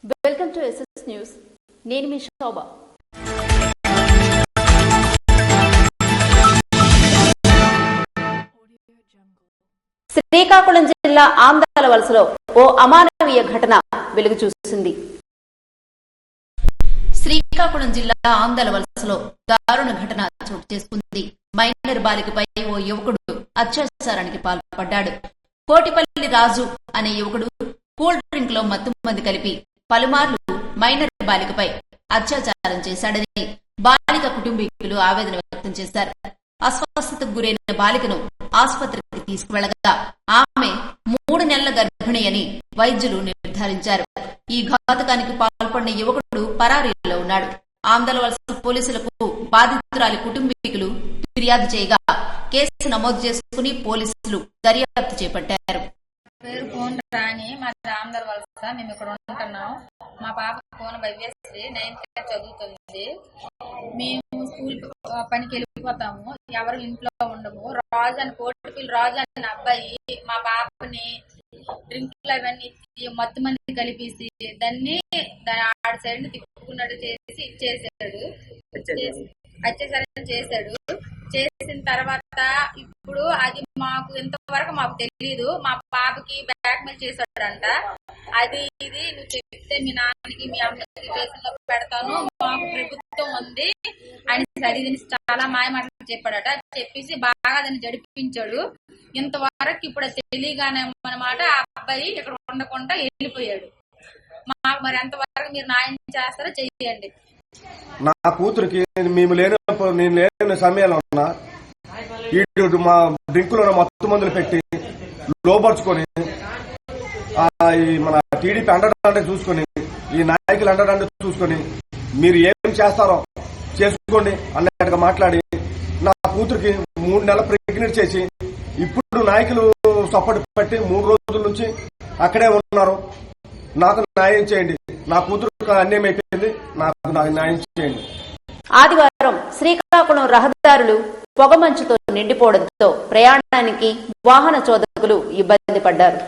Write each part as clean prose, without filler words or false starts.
Welcome to SS news. నేను మీ శోభ. శ్రీకాకుళం జిల్లా ఆందాల వలసలో ఓ అమానవీయ ఘటన వెలుగు చూసింది. శ్రీకాకుళం జిల్లా ఆందాల వలసలో దారుణ ఘటన చోటు చేసుకుంది. మైనర్ బాలికపై ఓ యువకుడు అత్యాచారానికి పాల్పడ్డాడు. కోటిపల్లి రాజు అనే యువకుడు కూల్ డ్రింక్ లో మత్తుమంది కలిపి పలుమార్లు మైనర్ బాలికపై అత్యాచారం చేశాడని బాలిక కుటుంబీకులు ఆవేదన వ్యక్తం చేశారు. అస్వస్థతకు గురైన బాలికను ఆసుపత్రికి తీసుకువెళ్లగా ఆమె 3 నెలల గర్భిణి అని వైద్యులు నిర్ధారించారు. ఈ ఘాతుకానికి పాల్పడిన యువకుడు పరారీలో ఉన్నాడు. ఆందోళన వలస పోలీసులకు బాధితురాలి కుటుంబీకులు ఫిర్యాదు చేయగా కేసు నమోదు చేసుకుని పోలీసులు దర్యాప్తు చేపట్టారు. పేరు ఫోన్ రాని, మాది ఆంధ్ర వలస. మేము ఇక్కడ ఉంటున్నాం. మా పాప ఫోన్ వైవ్యశ్రీ 9th క్లాస్ చదువుతుంది. మేము స్కూల్ పనికి వెళ్ళిపోతాము, ఎవరు ఇంట్లో ఉండము. రాజు అని కోటిపల్లి రాజు అని అబ్బాయి మా పాపని డ్రింక్లు అవన్నీ మత్తు మంది కలిపేసి దాన్ని ఆడి సైడ్ తిప్పుకున్నట్టు చేసి ఇచ్చేసాడు. అత్యాచారం చేశాడు. చేసిన తర్వాత ఇప్పుడు అది మాకు ఇంతవరకు మాకు తెలియదు. మా పాపకి బ్లాక్ మెయిల్ చేశాడంట. అది ఇది నువ్వు చెప్తే మీ నాన్నకి మీ అమ్మకి కేసులో పెడతాను, మాకు ప్రభుత్వం ఉంది అని సరిదిని చాలా మాయమాటలు చెప్పాడట. చెప్పేసి బాగా దాన్ని జడిపించాడు. ఇంతవరకు ఇప్పుడు తెలియగానే అన్నమాట ఆ అబ్బాయి ఇక్కడ ఉండకుండా వెళ్ళిపోయాడు. మాకు మరి ఎంతవరకు మీరు న్యాయం చేస్తారో చెయ్యండి. నా కూతురికి మేము నేను లేని సమయంలో ఉన్నా ఇటు మా డ్రింకులో మత్తు మందులు పెట్టి లోపరుచుకొని మన టీడీపీ అండదండ చూసుకొని ఈ నాయకులు అండదండ చూసుకొని మీరు ఏం చేస్తారో చేసుకోండి అన్నట్టుగా మాట్లాడి నా కూతురికి 3 నెలల ప్రెగ్నెంట్ చేసి ఇప్పుడు నాయకులు సపోర్ట్ పెట్టి 3 రోజుల నుంచి అక్కడే ఉన్నారు. నాకు న్యాయం చేయండి. నా కూతురు అన్యాయం అయిపోయింది. నాకు న్యాయం చేయండి. ఆదివారం శ్రీకాకుళం రహదారులు పొగమంచుతో నిండిపోవడంతో ప్రయాణానికి వాహన చోదకులు ఇబ్బంది పడ్డారు.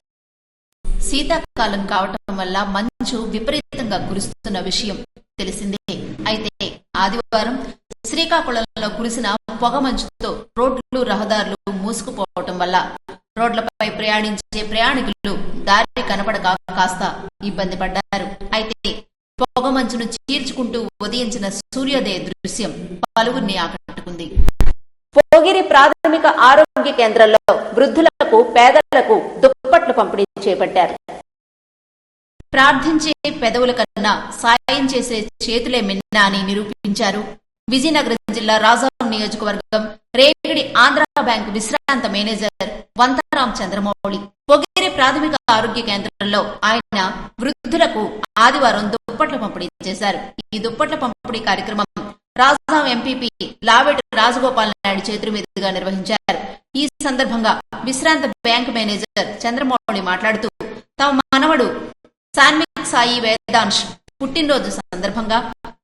శీతాకాలం కావటం వల్ల మంచు విపరీతంగా కురుస్తున్న విషయం తెలిసిందే. అయితే ఆదివారం శ్రీకాకుళంలో కురిసిన పొగమంచుతో రోడ్లు రహదారులు మూసుకుపోవటం వల్ల రోడ్లపై ప్రయాణించే ప్రయాణికులు దారి కనపడక కాస్త ఇబ్బంది పడ్డారు. అయితే పొగమంచును చీల్చుకుంటూ ఉదయించిన సూర్యోదయ దృశ్యం పలువురిని ఆకట్టుకుంది. పోగిరి ప్రాథమిక ఆరోగ్య కేంద్రంలో వృద్ధులకు పేదలకు దుప్పట్లు పంపిణీ చేపట్టారు. ప్రార్థించే పెదవుల కన్నా సాయం చేసే చేతులే మిన్న అని నిరూపించారు విజయనగరం జిల్లా రాజాం నియోజకవర్గం రేగిడి ఆంధ్ర బ్యాంకు విశ్రాంత మేనేజర్ వంతరాం చంద్రమౌళి. పొగిరి ప్రాథమిక ఆరోగ్య కేంద్రంలో ఆయన వృద్ధులకు ఆదివారం దుప్పట్ల పంపిణీ చేశారు. ఈ దుప్పట్ల పంపిణీ కార్యక్రమం రాజాం ఎంపీపీ లావేటి రాజగోపాల్ నాయుడు చేతుల మీదుగా నిర్వహించారు. ఈ సందర్భంగా విశ్రాంత బ్యాంకు మేనేజర్ చంద్రమౌళి మాట్లాడుతూ తమ మనవడు సాన్విక్ సాయి వేదాంశ్ పుట్టినరోజు సందర్భంగా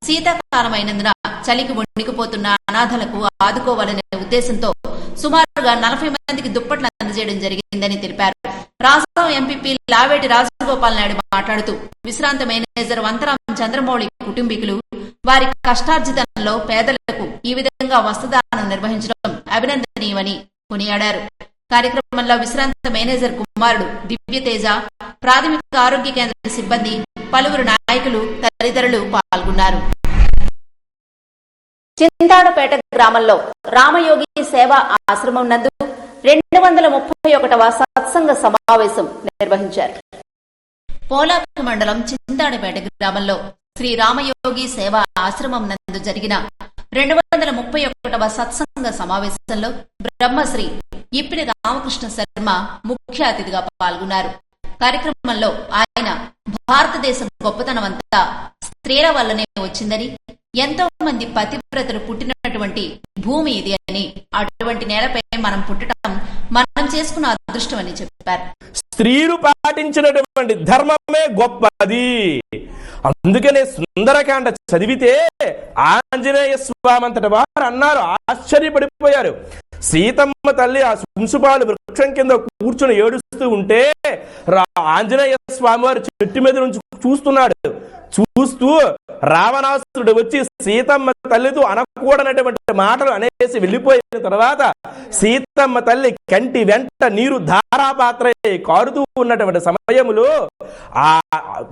శీతాకాలమైనందున చలికి వణికిపోతున్న అనాథలకు ఆదుకోవాలనే ఉద్దేశంతో సుమారుగా 40 మందికి దుప్పట్లు అందజేయడం జరిగిందని తెలిపారు. రాజాం ఎంపీపీ లావేటి రాజగోపాల్ నాయుడు మాట్లాడుతూ విశ్రాంత మేనేజర్ వంతరాం చంద్రమౌళి కుటుంబీకులు వారి కష్టార్జితంలో పేదలకు ఈ విధంగా వస్త్రదానం నిర్వహించడం అభినందనీయమని కొనియాడారు. కార్యక్రమంలో విశ్రాంత మేనేజర్ కుమారుడు దివ్యతేజ, ప్రాథమిక ఆరోగ్య కేంద్ర సిబ్బంది, పలువురు నాయకులు తదితరులు పాల్గొన్నారు. చింతాడపేట గ్రామంలో రామయోగి సేవా ఆశ్రమం నందు 231వ సత్సంగ సమావేశం నిర్వహించారు. పోలాకు మండలం చింతాడపేట గ్రామంలో శ్రీ రామయోగి సేవా ఆశ్రమం నందు జరిగిన 231వ సత్సంగ సమావేశంలో బ్రహ్మశ్రీ ఇప్పిన రామకృష్ణ శర్మ ముఖ్య అతిథిగా పాల్గొన్నారు. కార్యక్రమంలో ఆయన భారతదేశం గొప్పతనమంతా స్త్రీల వల్లనే వచ్చిందని, ఎంతో మంది పతివ్రతలు పుట్టినటువంటి భూమి ఇది అని, అటువంటి నేలపై మనం పుట్టడం మనం చేసుకున్న అదృష్టం అని చెప్పారు. స్త్రీలు పాటించినటువంటి ధర్మమే గొప్పది. అందుకనే సుందరకాండ చదివితే ఆంజనేయ స్వామి అంతటి వారు అన్నారు, ఆశ్చర్యపడిపోయారు. సీతమ్మ తల్లి ఆ సుంసుపాలు వృక్షం కింద కూర్చొని ఏడుస్తూ ఉంటే ఆంజనేయ స్వామి వారు చెట్టు మీద నుంచి చూస్తూ రావణాసురుడు వచ్చి సీతమ్మ తల్లితో అనకూడనటువంటి మాటలు అనేసి వెళ్ళిపోయిన తర్వాత సీతమ్మ తల్లి కంటి వెంట నీరు ధారాపాత్ర కారుతూ ఉన్నటువంటి సమయములో ఆ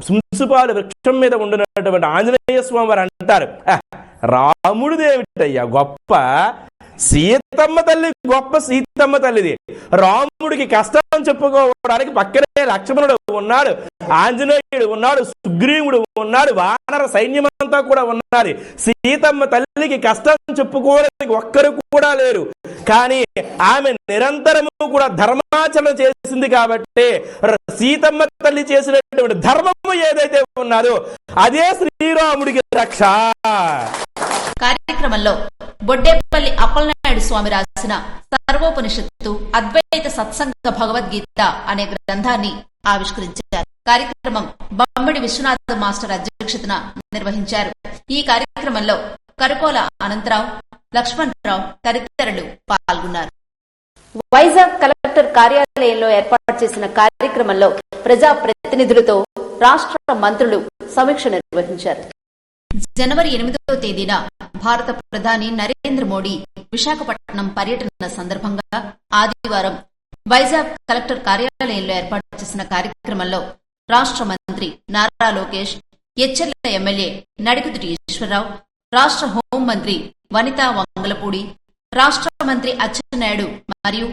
సుంసుపాలు వృక్షం మీద ఉండినటువంటి ఆంజనేయ స్వామి వారు అంటారు, రాముడిదేమిటయ్యా గొప్ప, సీతమ్మ తల్లి గొప్ప, సీతమ్మ తల్లిది. రాముడికి కష్టం చెప్పుకోవడానికి పక్కనే లక్ష్మణుడు ఉన్నాడు, ఆంజనేయుడు ఉన్నాడు, సుగ్రీవుడు ఉన్నాడు, వానర సైన్యమంతా కూడా ఉన్నది. సీతమ్మ తల్లికి కష్టం చెప్పుకోవడానికి ఒక్కరు కూడా లేరు. కానీ ఆమె నిరంతరము కూడా ధర్మాచరణ చేసింది కాబట్టి సీతమ్మ తల్లి చేసినటువంటి ధర్మము ఏదైతే ఉన్నదో అదే శ్రీరాముడికి రక్ష. కార్యక్రమంలో బొడ్డేపల్లి అప్పలనాయుడు స్వామి రాసిన సర్వోపనిషత్తు అద్వైత సత్సంగ భగవద్గీత అనే గ్రంథాన్ని ఆవిష్కరించారు. కార్యక్రమం బొమ్మడి విశ్వనాథ మాస్టర్ అధ్యక్షతన నిర్వహించారు. ఈ కార్యక్రమంలో కరుకోల అనంతరావు, లక్ష్మణరావు తదితరులు పాల్గొన్నారు. వైజాగ్ కలెక్టర్ కార్యాలయంలో ఏర్పాటు చేసిన కార్యక్రమంలో ప్రజా ప్రతినిధులతో రాష్ట్ర మంత్రులు సమీక్ష నిర్వహించారు. జనవరి 8వ తేదీన భారత ప్రధాని నరేంద్ర మోడీ విశాఖపట్నం పర్యటన సందర్భంగా ఆదివారం వైజాగ్ కలెక్టర్ కార్యాలయంలో ఏర్పాటు చేసిన కార్యక్రమంలో రాష్ట్ర మంత్రి నారా లోకేష్, ఎచ్చెర్ల ఎమ్మెల్యే నడికుదుటి ఈశ్వరరావు, రాష్ట్ర హోంమంత్రి వనితా వంగలపూడి, రాష్ట్ర మంత్రి అచ్చెన్నాయుడు మరియు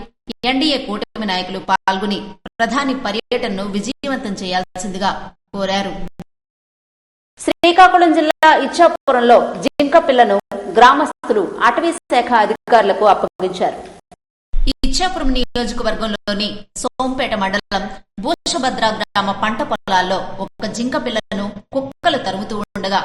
ఎన్డీఏ కూటమి నాయకులు పాల్గొని ప్రధాని పర్యటనను విజయవంతం చేయాల్సిందిగా కోరారు. శ్రీకాకుళం జిల్లా ఇచ్చాపురంలో జింక పిల్లను గ్రామస్తులు అటవీ శాఖ అధికారులకు అప్పగించారు. ఇచ్చాపురం నియోజకవర్గంలోని సోంపేట మండలం భూషభద్ర గ్రామ పంట పొలాల్లో ఒక జింక పిల్లను కుక్కలు తరుముతూ ఉండగా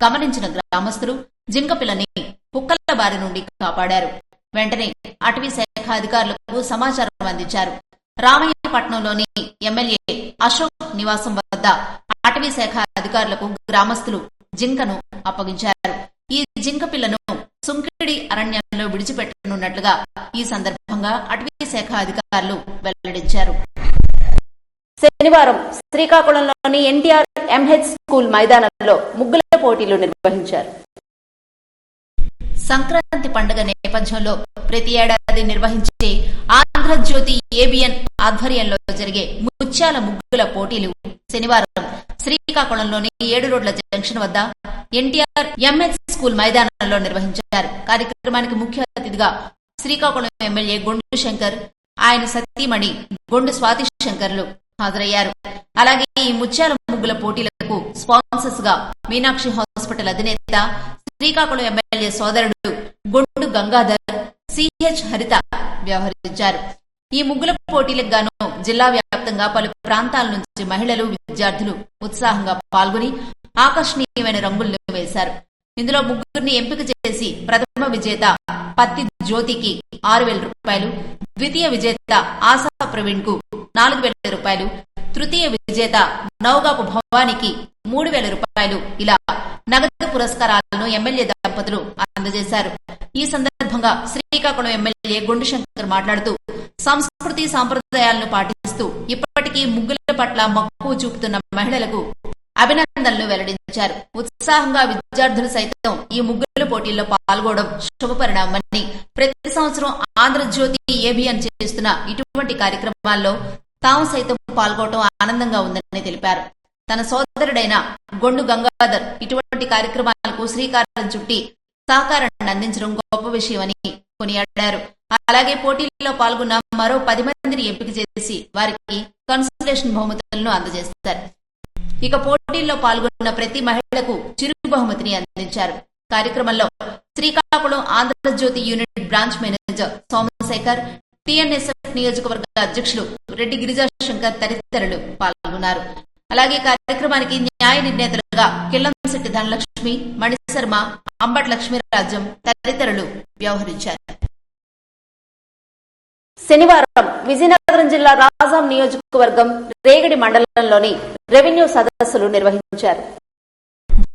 గమనించిన గ్రామస్తులు జింక పిల్లని కుక్కల బారి నుండి కాపాడారు. వెంటనే అటవీ శాఖ అధికారులకు సమాచారం అందించారు. రామయ్యపట్నంలోని ఎమ్మెల్యే అశోక్ నివాసం వద్ద అటవీ శాఖ అధికారులకు గ్రామస్తులు జింకను అప్పగించారు. ఈ జింక పిల్లను సుంకిడి అరణ్యంలో విడిచిపెట్టనున్నట్లుగా ఈ సందర్భంగా అటవీ శాఖ అధికారులు వెల్లడించారు. శనివారం శ్రీకాకుళంలోని ఎన్టీఆర్ ఎంహెచ్ స్కూల్ మైదానంలో ముగ్గుల పోటీలు నిర్వహించారు. సంక్రాంతి పండుగ నేపథ్యంలో ప్రతి ఏడాది నిర్వహించే ఆంధ్రజ్యోతి ఏబిఎన్ ఆధ్వర్యంలో జరిగే ముత్యాల ముగ్గుల పోటీలు శనివారం శ్రీకాకుళంలోని 7 రోడ్ల జంక్షన్ వద్ద ఎన్టీఆర్ ఎంహెచ్ స్కూల్ మైదానంలో నిర్వహించారు. కార్యక్రమానికి ముఖ్య అతిథిగా శ్రీకాకుళం ఎమ్మెల్యే గొండు శంకర్, ఆయన సతీమణి గొండు స్వాతి శంకర్లు హాజరయ్యారు. అలాగే ఈ ముత్యాల ముగ్గుల పోటీలకు స్పాన్సర్స్ గా మీనాక్షి హాస్పిటల్ అధినేత, శ్రీకాకుళం ఎమ్మెల్యే సోదరుడు గొండు గంగాధర్, సిహెచ్ హరిత వ్యవహరించారు. ఈ ముగ్గుల పోటీలకు గాను జిల్లా వ్యాప్తంగా పలు ప్రాంతాల నుంచి మహిళలు, విద్యార్థులు ఉత్సాహంగా పాల్గొని ఆకర్షణీయమైన రంగులను వేశారు. ఇందులో ముగ్గురిని ఎంపిక చేసి ప్రథమ విజేత పత్తి జ్యోతికి 6,000 రూపాయలు, ద్వితీయ విజేత ఆశా ప్రవీణ్ కు 4,000 రూపాయలు, తృతీయ విజేత నౌగాపు భవానికి 3,000 రూపాయలు ఇలా నగదు పురస్కారాలను ఎమ్మెల్యే దంపతులు అందజేశారు. ఈ సందర్భంగా శ్రీకాకుళం ఎమ్మెల్యే గొండు శంకర్ మాట్లాడుతూ సంస్కృతి సాంప్రదాయాలను పాటిస్తూ ఇప్పటికీ ముగ్గుల పట్ల మక్కువ చూపుతున్న మహిళలకు అభినందనలు వెల్లడించారు. ఉత్సాహంగా విద్యార్థులు సైతం ఈ ముగ్గుల పోటీల్లో పాల్గొనడం శుభపరిణామని, ప్రతి సంవత్సరం ఆంధ్రజ్యోతి ఏబిఎన్ చేస్తున్న ఇటువంటి కార్యక్రమాల్లో తాము సైతం పాల్గొనడం ఆనందంగా ఉందని తెలిపారు. తన సోదరుడైన గొండు గంగాధర్ ఇటువంటి కార్యక్రమాలకు శ్రీకారం చుట్టి సహకారాన్ని అందించడం గొప్ప విషయమని కొనియాడారు. అలాగే పోటీల్లో పాల్గొన్న మరో 10 మందిని ఎంపిక చేసి వారికి కన్సలేషన్ బహుమతులను అందజేస్తారు. ఇక పోటీల్లో పాల్గొన్న ప్రతి మహిళకు చిరు బహుమతిని అందించారు. కార్యక్రమంలో Srikakulam Andhrajyothy unit branch manager Somasekhar, TNSF నియోజకవర్గ అధ్యక్షులు రెడ్డి గిరిజా శంకర్ తదితరులు పాల్గొన్నారు. అలాగే కార్యక్రమానికి న్యాయ నిర్ణేతలుగా కిల్లంశెట్టి ధనలక్ష్మి, మణిశర్మ, అంబటి లక్ష్మీరాజ్యం తదితరులు వ్యవహరించారు. శనివారం విజయనగరం జిల్లా రాజాం నియోజకవర్గం రేగడి మండలంలోని రెవెన్యూ సదస్సులు నిర్వహించారు.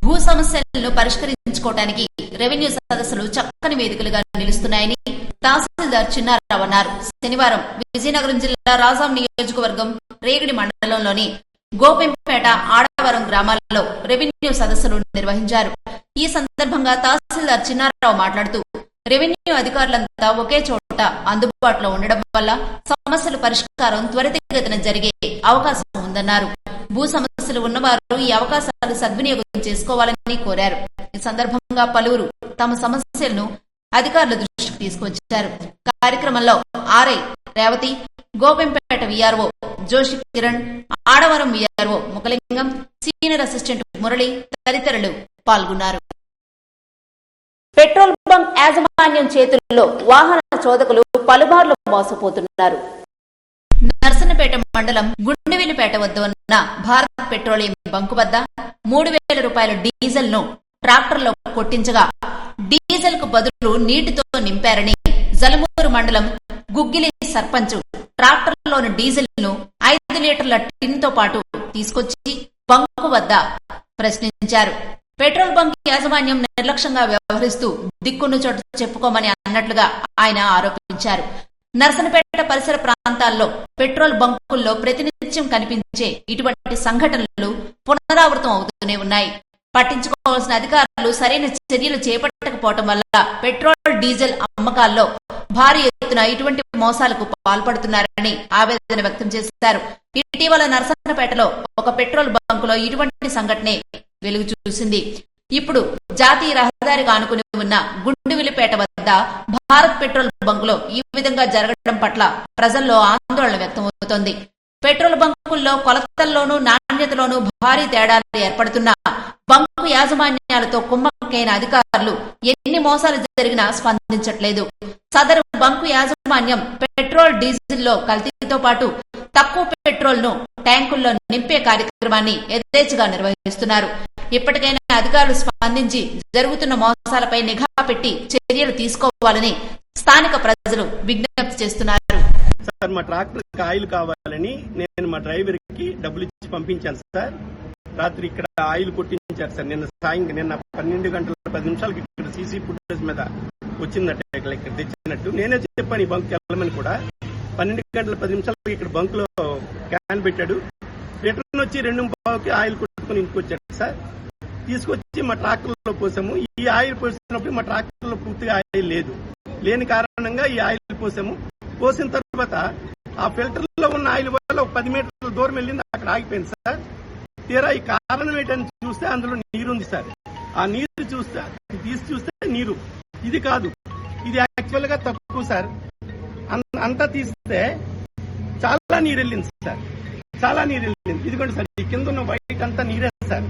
భూ సమస్యలను పరిష్కరించుకోవడానికి రెవెన్యూ సదస్సులు చక్కని వేదికలుగా నిలుస్తున్నాయని తహసీల్దార్ చిన్నారావు అన్నారు. శనివారం విజయనగరం జిల్లా రాజాం నియోజకవర్గం రేగిడి మండలంలోని గోపెంపేట, ఆడవరం గ్రామాలలో రెవెన్యూ సదస్సులు నిర్వహించారు. ఈ సందర్భంగా తహసీల్దార్ చిన్నారావు మాట్లాడుతూ, రెవెన్యూ అధికారులంతా ఒకే చోట అందుబాటులో ఉండడం వల్ల సమస్యల పరిష్కారం త్వరితగతిన జరిగే అవకాశం ఉందన్నారు. భూ సమస్యలు ఉన్నవారు ఈ అవకాశాలు సద్వినియోగం చేసుకోవాలని కోరారు. ఈ సందర్భంగా పలువురు తమ సమస్యలను అధికారుల దృష్టికి తీసుకొచ్చారు. కార్యక్రమంలో RI Revathi, Gopempeta VRO Joshi Kiran, Adavaram VRO Mukhalingam, senior assistant Murali తదితరులు పాల్గొన్నారు. పెట్రోల్ బంక్ యాజమాన్యం చేతుల్లో వాహన చోదకులు పలుమార్లు మోసపోతున్నారు. నర్సన్నపేట మండలం గుండెవిలిపేట వద్ద ఉన్న భారత్ పెట్రోలియం బంకు వద్ద 3,000 రూపాయల డీజిల్ ను ట్రాక్టర్లో కొట్టించగా డీజిల్ కు బదులు నీటితో నింపారని జలమూరు మండలం గుగ్గిలి సర్పంచ్ ట్రాక్టర్లోని డీజిల్ ను 5 లీటర్ల టిన్ తో పాటు తీసుకొచ్చి బంకు వద్ద ప్రశ్నించారు. పెట్రోల్ బంక్ యాజమాన్యం నిర్లక్ష్యంగా వ్యవహరిస్తూ దిక్కున్న చోట చెప్పుకోమని అన్నట్లుగా ఆయన ఆరోపించారు. నర్సన్నపేట పరిసర ప్రాంతాల్లో పెట్రోల్ బంకుల్లో ప్రతినిత్యం కనిపించే ఇటువంటి సంఘటనలు పునరావృతం అవుతూనే ఉన్నాయి. పట్టించుకోవాల్సిన అధికారులు సరైన చర్యలు చేపట్టకపోవడం వల్ల పెట్రోల్, డీజిల్ అమ్మకాల్లో భారీ ఎత్తున ఇటువంటి మోసాలకు పాల్పడుతున్నారని ఆవేదన వ్యక్తం చేశారు. ఇటీవల నర్సన్నపేటలో ఒక పెట్రోల్ బంకులో ఇటువంటి సంఘటనే వెలుగు చూసింది. ఇప్పుడు జాతీయ రహదారికి ఆనుకుని ఉన్న గుండువిలిపేట వద్ద భారత్ పెట్రోల్ బంకులో ఈ విధంగా జరగడం పట్ల ప్రజల్లో ఆందోళన వ్యక్తమవుతోంది. పెట్రోల్ బంకుల్లో కొలతల్లోనూ నాణ్యతలోనూ భారీ తేడాలు ఏర్పడుతున్నా బంకు యాజమాన్యాలతో కుమ్మక్కైన అధికారులు ఎన్ని మోసాలు జరిగినా స్పందించట్లేదు. సదరు బంకు యాజమాన్యం పెట్రోల్, డీజిల్లో కల్తీతో పాటు తక్కువ పెట్రోల్ ను ట్యాంకుల్లో నింపే కార్యక్రమాన్ని యథేచ్ఛగా నిర్వహిస్తున్నారు. ఇప్పటికైనా అధికారులు స్పందించి జరుగుతున్న మోసాలపై నిఘా పెట్టి చర్యలు తీసుకోవాలని స్థానిక ప్రజలు విజ్ఞప్తి చేస్తున్నారు. సార్, మా ట్రాక్టర్ ఆయిల్ కావాలని నేను మా డ్రైవర్ కి డబ్బులు ఇచ్చి పంపించాను సార్. రాత్రి ఇక్కడ ఆయిల్ కొట్టించారు సార్. నిన్న 12 గంటల 10 నిమిషాలకి ఇక్కడ సీసీ ఫుటేజ్ మీద వచ్చిందట ఇక్కడ తెచ్చినట్టు. నేనే చెప్పాను ఈ బంక్ వెళ్ళమని కూడా. 12 గంటల 10 నిమిషాలకి ఇక్కడ బంక్ లో క్యాన్ పెట్టాడు. రిటర్న్ వచ్చి 2:15కి ఆయిల్ కొట్టుకుని ఇంటికి వచ్చాడు సార్. తీసుకొచ్చి మా ట్రాక్టర్ లో పోసాము. ఈ ఆయిల్ పోసినప్పుడు మా ట్రాక్టర్ లో పూర్తిగా ఆయిల్ లేని కారణంగా ఈ ఆయిల్ పోసాము. పోసిన తర్వాత ఆ ఫిల్టర్ లో ఉన్న ఆయిల్ వల్ల 10 మీటర్ల దూరం వెళ్ళింది, అక్కడ ఆగిపోయింది సార్. తీరా ఈ కారణం ఏంటని చూస్తే అందులో నీరు ఉంది సార్. ఆ నీరు చూస్తే నీరు ఇది కాదు, ఇది యాక్చువల్ గా తక్కువ సార్. అంతా తీస్తే చాలా నీరు వెళ్ళింది సార్, చాలా నీరు వెళ్ళింది. ఇదిగోండి సార్, ఈ కింద ఉన్న వైట్ అంతా నీరే సార్.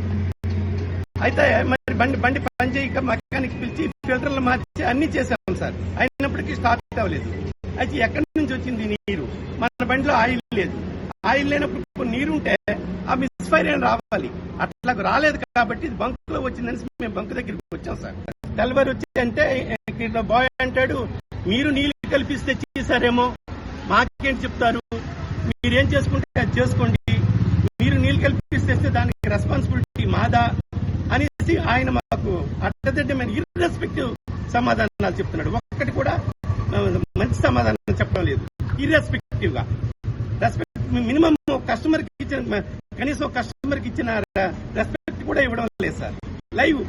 అయితే మరి బండి పనిచేయక మెకానిక్ పిలిచి ఫిల్టర్లు మార్చి అన్ని చేసాం సార్. అయినప్పటికీ స్టార్ట్ అవ్వలేదు. అయితే ఎక్కడి నుంచి వచ్చింది నీరు? మన బండిలో ఆయిల్ లేదు. ఆయిల్ లేనప్పుడు నీరుంటే ఆ మిస్ఫైర్ అని రావాలి, అట్లా రాలేదు. కాబట్టి బంక్ లో వచ్చిందని మేము బంక్ దగ్గరికి వచ్చాం సార్. డెలివరీ వచ్చి అంటే బాయ్ అంటాడు, మీరు నీళ్లు కల్పిస్తే చేశారేమో, మాకేంటి చెప్తారు, మీరేం చేసుకుంటే అది చేసుకోండి, మీరు నీళ్లు కల్పిస్తే దానికి రెస్పాన్సిబిలిటీ మాదా అనేసి ఆయన మాకు అడ్డదిడ్డమైన ఇర్రెస్పెక్టివ్ సమాధానాలు చెప్తున్నాడు. ఒక్కటి కూడా మంచి సమాధానం చెప్పడం లేదు. ఇర్రెస్పెక్టివ్ గా మినిమం కస్టమర్ కి ఇచ్చిన, కనీసం కస్టమర్ కి ఇచ్చిన రెస్పెక్ట్ కూడా ఇవ్వడం లేదు సార్. లైవ్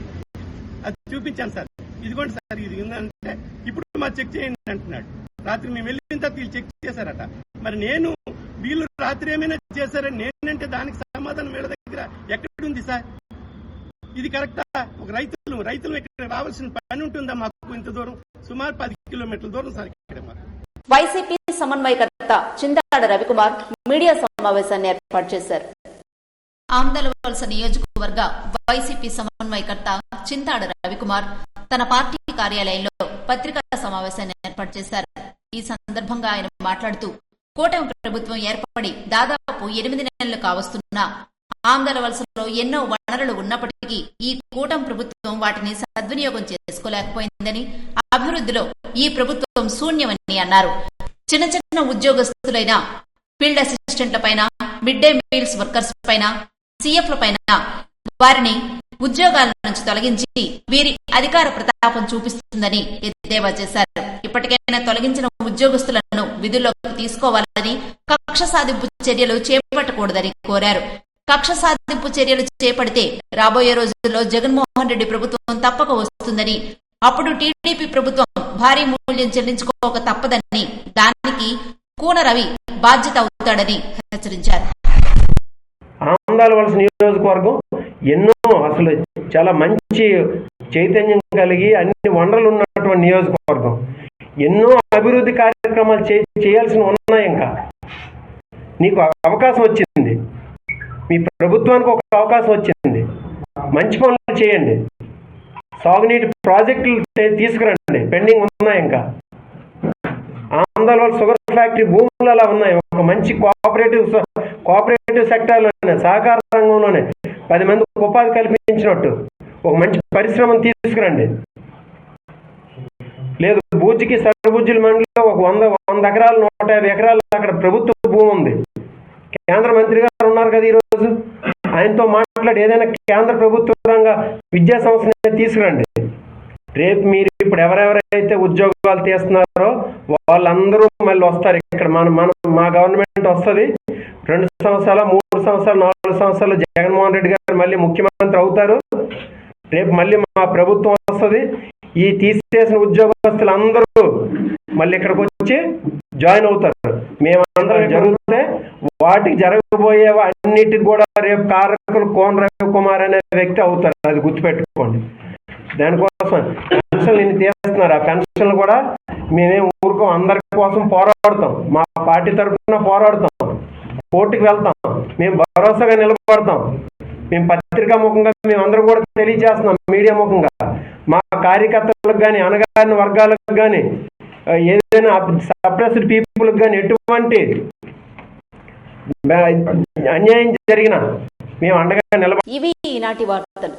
అది చూపించాను సార్. ఇదిగోండి సార్, ఇది ఉందంటే ఇప్పుడు మా చెక్ చేయండి అంటున్నాడు. రాత్రి మేము వెళ్ళిన తర్వాత వీళ్ళు చెక్ చేశారట. మరి నేను వీళ్ళు రాత్రి ఏమైనా చేశారని నేనంటే దానికి సమాధానం వీళ్ళ దగ్గర ఎక్కడుంది సార్? ఇది కరెక్టా? ఒక రైతులు ఇక్కడ రావాల్సిన పని ఉంటుందా? మాకు ఇంత దూరం, సుమారు 10 కిలోమీటర్ల దూరం సార్ ఇక్కడ మాకు. వైసీపీ సమన్వయకర్త చింతాడ రవికుమార్ మీడియా సమావేశాన్ని ఏర్పాటు చేశారు. ఆందలవలస నియోజకవర్గ వైసీపీ సమన్వయకర్త చింతాడ రవికుమార్ తన పార్టీ కార్యాలయంలో పత్రికా సమావేశాన్ని ఏర్పాటు చేశారు. ఈ సందర్భంగా ఆయన మాట్లాడుతూ, కూటమి ప్రభుత్వం ఏర్పడి దాదాపు 8 నెలలు కావస్తున్నా ఆందలవలసలో ఎన్నో వనరులు ఉన్నప్పటికీ ఈ కూటమి ప్రభుత్వం వాటిని సద్వినియోగం చేసుకోలేకపోయిందని, అభివృద్ధిలో ఈ ప్రభుత్వం శూన్యమని అన్నారు. చిన్న ఉద్యోగస్తులైన ఫీల్డ్ అసిస్టెంట్ల పైన, మిడ్ డే మీల్స్ వర్కర్స్ పైన, సీఎఫ్ల పైన వారిని ఉద్యోగాల నుంచి తొలగించి వీరి అధికార ప్రతాపం చూపిస్తుందని ఎద్దేవా చేశారు. ఇప్పటికైనా తొలగించిన ఉద్యోగస్తులను విధుల్లోకి తీసుకోవాలని, కక్ష సాధింపు చర్యలు చేపట్టకూడదని కోరారు. కక్ష సాధింపు చర్యలు చేపడితే రాబోయే రోజుల్లో జగన్మోహన్ రెడ్డి ప్రభుత్వం తప్పక వస్తుందని, అప్పుడు టీడీపీ ప్రభుత్వం భారీ మూల్యం చెల్లించుకోక తప్పదని, దానికి కూన రవి బాధ్యత అవుతాడని హెచ్చరించారు. ఆంధ్రవలస నియోజకవర్గం ఎన్నో అసలు చాలా మంచి చైతన్యం కలిగి అన్ని వనరులు ఉన్నటువంటి నియోజకవర్గం. ఎన్నో అభివృద్ధి కార్యక్రమాలు చేయాల్సి ఉన్నాయి. ఇంకా నీకు అవకాశం వచ్చింది, మీ ప్రభుత్వానికి ఒక అవకాశం వచ్చింది, మంచి పనులు చేయండి. సాగునీటి ప్రాజెక్టులు తీసుకురండి, పెండింగ్ ఉన్నాయి. ఇంకా ఆంధ్రలో షుగర్ ఫ్యాక్టరీ భూములు అలా ఉన్నాయి. ఒక మంచి కోఆపరేటివ్ సెక్టార్లోనే, సహకార రంగంలోనే 10 మందికి ఉపాధి కల్పించినట్టు ఒక మంచి పరిశ్రమను తీసుకురండి. లేదు, బూజ్జికి సరుబుజ్జిల మండలిలో ఒక 100 ఎకరాలు 150 ఎకరాలు అక్కడ ప్రభుత్వ భూమి ఉంది. కేంద్ర మంత్రి గారు ఉన్నారు కదా ఈరోజు, ఆయనతో మాట్లాడి ఏదైనా కేంద్ర ప్రభుత్వ రంగ విద్యా సంస్థని తీసుకురండి. రేపు మీరు ఇప్పుడు ఎవరెవరైతే ఉద్యోగాలు తీస్తున్నారో వాళ్ళందరూ మళ్ళీ వస్తారు. ఇక్కడ మా గవర్నమెంట్ వస్తుంది. 2 సంవత్సరాలు 3 సంవత్సరాలు 4 సంవత్సరాలు జగన్మోహన్ రెడ్డి గారు మళ్ళీ ముఖ్యమంత్రి అవుతారు. రేపు మళ్ళీ మా ప్రభుత్వం వస్తుంది. ఈ తీసేసిన ఉద్యోగస్తులందరూ మళ్ళీ ఇక్కడికి వచ్చి జాయిన్ అవుతారు. మేమందరం జరిగితే వాటికి జరగబోయే అన్నిటికి కూడా రేపు కారకులు కోన రవికుమార్ అనే వ్యక్తి అవుతారు. అది గుర్తుపెట్టుకోండి. దానికోసం పెన్షన్లు ఇన్ని తీస్తున్నారు. ఆ పెన్షన్లు కూడా మేమేం ఊరుకోం, అందరి కోసం పోరాడుతాం. మా పార్టీ తరఫున పోరాడుతాం, కోర్టుకు వెళ్తాం, మేము భరోసాగా నిలబడతాం. మేము పత్రికా ముఖంగా మేమందరం కూడా తెలియజేస్తున్నాం, మీడియా ముఖంగా. మా కార్యకర్తలకు కానీ, అనగారిన వర్గాలకు కానీ, ఏదైనా సప్రెస్డ్ పీపుల్కి కానీ ఎటువంటి అన్యాయం జరిగినా మేము అండగా నిలబడ. ఇవి ఈనాటి వార్తలు.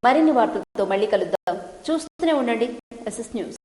మరిన్ని వార్తలతో మళ్ళీ కలుద్దాం. చూస్తూనే ఉండండి SS న్యూస్.